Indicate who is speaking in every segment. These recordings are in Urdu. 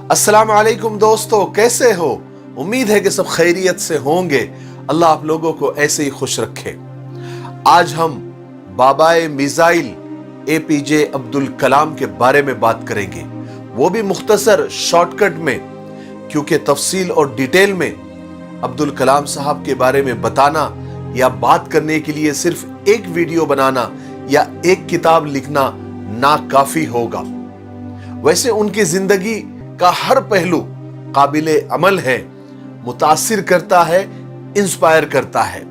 Speaker 1: السلام علیکم دوستو، کیسے ہو؟ امید ہے کہ سب خیریت سے ہوں گے۔ اللہ آپ لوگوں کو ایسے ہی خوش رکھے۔ آج ہم بابائے میزائل APJ عبدالکلام کے بارے میں بات کریں گے، وہ بھی مختصر شارٹ کٹ میں، کیونکہ تفصیل اور ڈیٹیل میں عبدالکلام صاحب کے بارے میں بتانا یا بات کرنے کے لیے صرف ایک ویڈیو بنانا یا ایک کتاب لکھنا ناکافی ہوگا۔ ویسے ان کی زندگی کا ہر پہلو قابل عمل ہے، متاثر کرتا ہے، انسپائر کرتا ہے،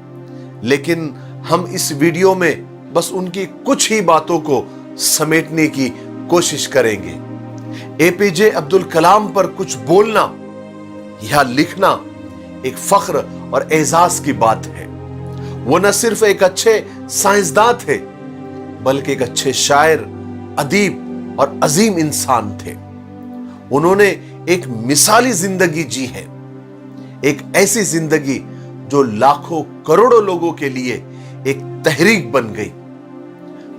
Speaker 1: لیکن ہم اس ویڈیو میں بس ان کی کچھ ہی باتوں کو سمیٹنے کی کوشش کریں گے۔ APJ عبدالکلام پر کچھ بولنا یا لکھنا ایک فخر اور اعزاز کی بات ہے۔ وہ نہ صرف ایک اچھے سائنسداں تھے بلکہ ایک اچھے شاعر، ادیب اور عظیم انسان تھے۔ انہوں نے ایک مثالی زندگی جی ہے، ایک ایسی زندگی جو لاکھوں کروڑوں لوگوں کے لیے ایک تحریک بن گئی۔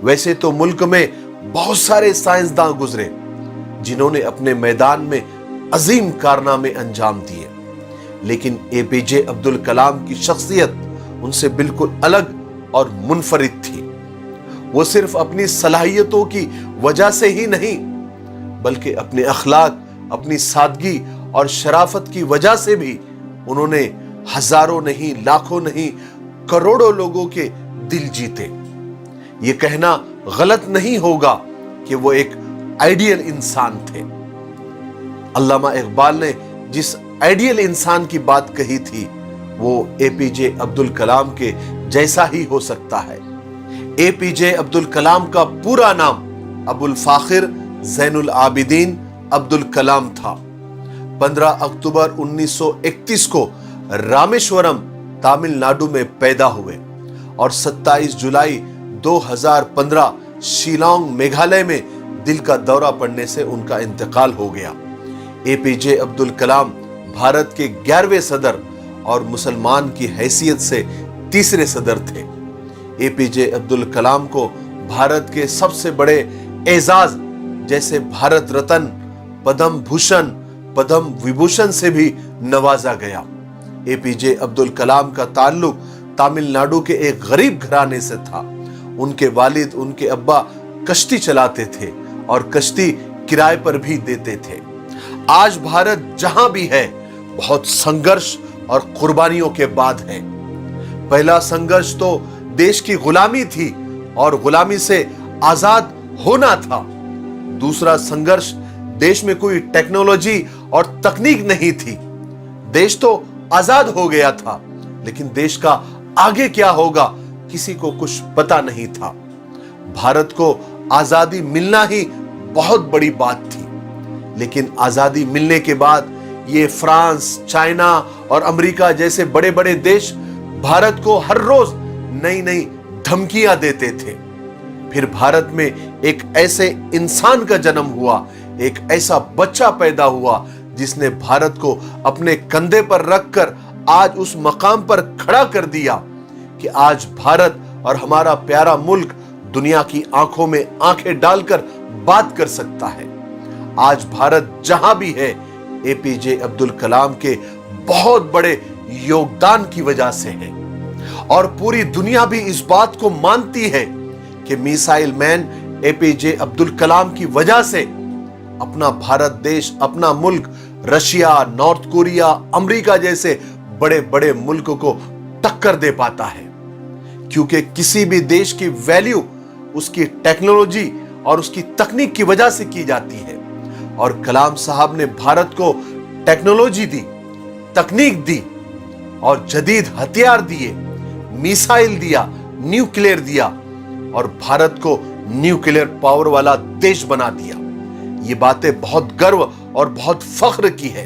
Speaker 1: ویسے تو ملک میں بہت سارے سائنسداں گزرے جنہوں نے اپنے میدان میں عظیم کارنامے انجام دیے، لیکن APJ عبدالکلام کی شخصیت ان سے بالکل الگ اور منفرد تھی۔ وہ صرف اپنی صلاحیتوں کی وجہ سے ہی نہیں بلکہ اپنے اخلاق، اپنی سادگی اور شرافت کی وجہ سے بھی انہوں نے ہزاروں نہیں، لاکھوں نہیں، کروڑوں لوگوں کے دل جیتے۔ یہ کہنا غلط نہیں ہوگا کہ وہ ایک آئیڈیل انسان تھے۔ علامہ اقبال نے جس آئیڈیل انسان کی بات کہی تھی وہ APJ عبدالکلام کے جیسا ہی ہو سکتا ہے۔ APJ عبدالکلام کا پورا نام ابوالفاخر زین العابدین عبدالکلام تھا۔ 15 اکتوبر 1931 کو رامیشورم تامل ناڈو میں پیدا ہوئے اور 27 جولائی 2015 شیلانگ میگھالیہ میں دل کا دورہ پڑنے سے ان کا انتقال ہو گیا۔ APJ عبدالکلام بھارت کے 11ویں صدر اور مسلمان کی حیثیت سے تیسرے صدر تھے۔ APJ عبدالکلام کو بھارت کے سب سے بڑے اعزاز جیسے بھارت رتن، پدم بھوشن، پدم وبھوشن سے بھی نوازا گیا۔ APJ عبدالکلام کا تعلق تامل ناڈو کے ایک غریب گھرانے سے تھا۔ ان کے والد، ان کے ابا کشتی چلاتے تھے اور کشتی کرائے پر بھی دیتے تھے۔ آج بھارت جہاں بھی ہے بہت سنگرش اور قربانیوں کے بعد ہے۔ پہلا سنگرش تو دیش کی غلامی تھی اور غلامی سے آزاد ہونا تھا۔ دوسرا سنگرش دیش میں کوئی ٹیکنالوجی اور تکنیک نہیں تھی۔ دیش تو آزاد ہو گیا تھا لیکن دیش کا آگے کیا ہوگا کسی کو کچھ پتا نہیں تھا۔ بھارت کو آزادی ملنا ہی بہت بڑی بات تھی، لیکن آزادی ملنے کے بعد یہ فرانس، چائنا اور امریکہ جیسے بڑے بڑے دیش بھارت کو ہر روز نئی نئی دھمکیاں دیتے تھے۔ پھر بھارت میں ایک ایسے انسان کا جنم ہوا، ایک ایسا بچہ پیدا ہوا جس نے بھارت کو اپنے کندھے پر رکھ کر آج اس مقام پر کھڑا کر دیا کہ آج بھارت اور ہمارا پیارا ملک دنیا کی آنکھوں میں آنکھیں ڈال کر بات کر سکتا ہے۔ آج بھارت جہاں بھی ہے APJ عبدالکلام کے بہت بڑے یوگدان کی وجہ سے ہے، اور پوری دنیا بھی اس بات کو مانتی ہے کہ میسائل مین APJ عبدالکلام کی وجہ سے اپنا بھارت دیش، اپنا ملک رشیا، نارتھ کوریا، امریکہ جیسے بڑے بڑے ملک کو ٹکر دے پاتا ہے، کیونکہ کسی بھی دیش کی ویلیو اس کی ٹیکنالوجی اور اس کی تکنیک کی وجہ سے کی جاتی ہے، اور کلام صاحب نے بھارت کو ٹیکنالوجی دی، تکنیک دی اور جدید ہتھیار دیے، میسائل دیا، نیوکلیئر دیا اور بھارت کو نیوکلیئر پاور والا دیش بنا دیا۔ یہ باتیں بہت گرو اور بہت فخر کی ہے۔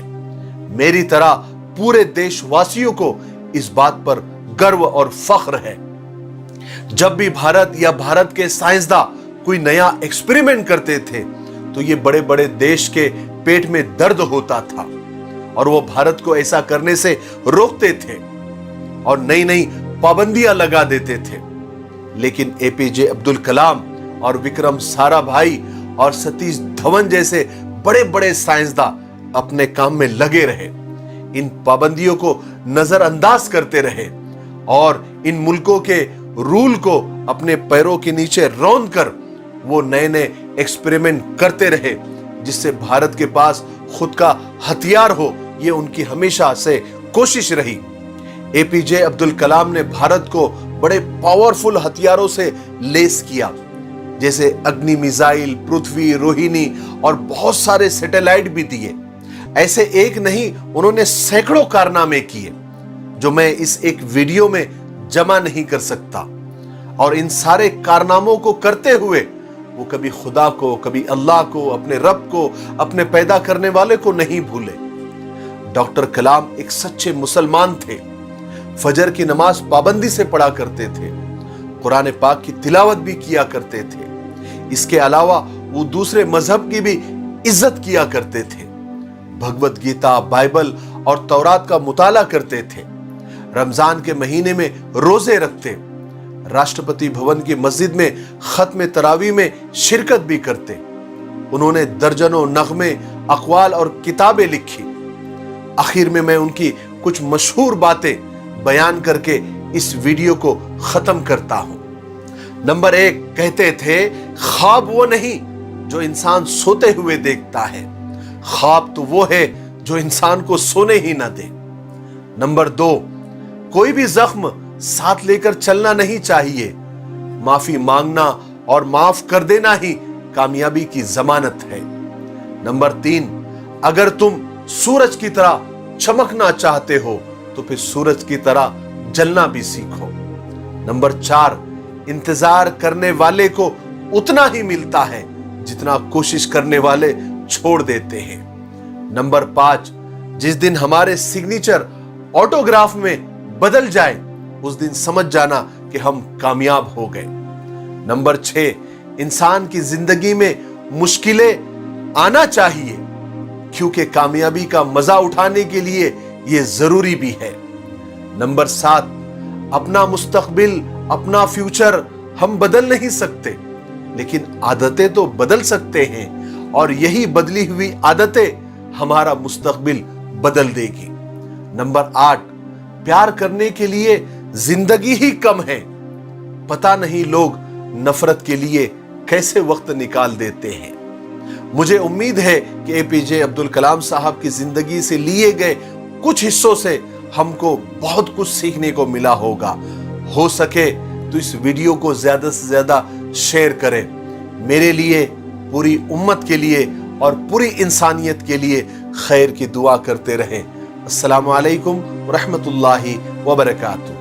Speaker 1: میری طرح پورے دیش واسیوں کو اس بات پر گرو اور فخر ہے۔ جب بھی بھارت یا بھارت کے سائنسداں کوئی نیا ایکسپیریمنٹ کرتے تھے تو یہ بڑے بڑے دیش کے پیٹ میں درد ہوتا تھا اور وہ بھارت کو ایسا کرنے سے روکتے تھے اور نئی نئی پابندیاں لگا دیتے تھے، لیکن APJ عبدالکلام اور وکرم سارا بھائی اور ستیش دھون جیسے بڑے بڑے سائنسداں اپنے کام میں لگے رہے، ان پابندیوں کو نظر انداز کرتے رہے اور ان ملکوں کے رول کو اپنے پیروں کے نیچے روند کر وہ نئے نئے ایکسپیریمنٹ کرتے رہے جس سے بھارت کے پاس خود کا ہتھیار ہو، یہ ان کی ہمیشہ سے کوشش رہی۔ اے پی جے عبدالکلام نے بھارت کو بڑے پاورفل ہتھیاروں سے لیس کیا، جیسے اگنی میزائل، پرتھوی، روہینی اور بہت سارے سیٹلائٹ بھی دیے۔ ایسے ایک نہیں، انہوں نے سینکڑوں کارنامے کیے جو میں اس ایک ویڈیو میں جمع نہیں کر سکتا، اور ان سارے کارناموں کو کرتے ہوئے وہ کبھی خدا کو، کبھی اللہ کو، اپنے رب کو، اپنے پیدا کرنے والے کو نہیں بھولے۔ ڈاکٹر کلام ایک سچے مسلمان تھے، فجر کی نماز پابندی سے پڑھا کرتے تھے، قرآن پاک کی تلاوت بھی کیا کرتے تھے، اس کے علاوہ وہ دوسرے مذہب کی بھی عزت کیا کرتے تھے، بھگوت گیتا، بائبل اور تورات کا مطالعہ کرتے تھے، رمضان کے مہینے میں روزے رکھتے، راشٹرپتی بھون کی مسجد میں ختم تراویح میں شرکت بھی کرتے۔ انہوں نے درجنوں نغمے، اقوال اور کتابیں لکھی۔ آخر میں ان کی کچھ مشہور باتیں بیان کر کے اس ویڈیو کو ختم کرتا ہوں۔ نمبر 1 کہتے تھے، خواب وہ نہیں جو انسان سوتے ہوئے دیکھتا ہے، خواب تو وہ ہے جو انسان کو سونے ہی نہ دے۔ نمبر 2، کوئی بھی زخم ساتھ لے کر چلنا نہیں چاہیے، معافی مانگنا اور معاف کر دینا ہی کامیابی کی ضمانت ہے۔ نمبر 3، اگر تم سورج کی طرح چمکنا چاہتے ہو تو پھر سورج کی طرح جلنا بھی سیکھو۔ نمبر 4، انتظار کرنے والے کو اتنا ہی ملتا ہے جتنا کوشش کرنے والے چھوڑ دیتے ہیں۔ نمبر 5، جس دن ہمارے سگنیچر آٹوگراف میں بدل جائے اس دن سمجھ جانا کہ ہم کامیاب ہو گئے۔ نمبر 6، انسان کی زندگی میں مشکلیں آنا چاہیے کیونکہ کامیابی کا مزہ اٹھانے کے لیے یہ ضروری بھی ہے۔ نمبر 7، اپنا مستقبل، اپنا فیوچر ہم بدل نہیں سکتے، لیکن عادتیں تو بدل سکتے ہیں، اور یہی بدلی ہوئی عادتیں ہمارا مستقبل بدل دے گی۔ نمبر 8، پیار کرنے کے لیے زندگی ہی کم ہے، پتہ نہیں لوگ نفرت کے لیے کیسے وقت نکال دیتے ہیں۔ مجھے امید ہے کہ اے پی جے عبدالکلام صاحب کی زندگی سے لیے گئے کچھ حصوں سے ہم کو بہت کچھ سیکھنے کو ملا ہوگا۔ ہو سکے تو اس ویڈیو کو زیادہ سے زیادہ شیئر کریں، میرے لیے، پوری امت کے لیے اور پوری انسانیت کے لیے خیر کی دعا کرتے رہیں۔ السلام علیکم ورحمۃ اللہ وبرکاتہ۔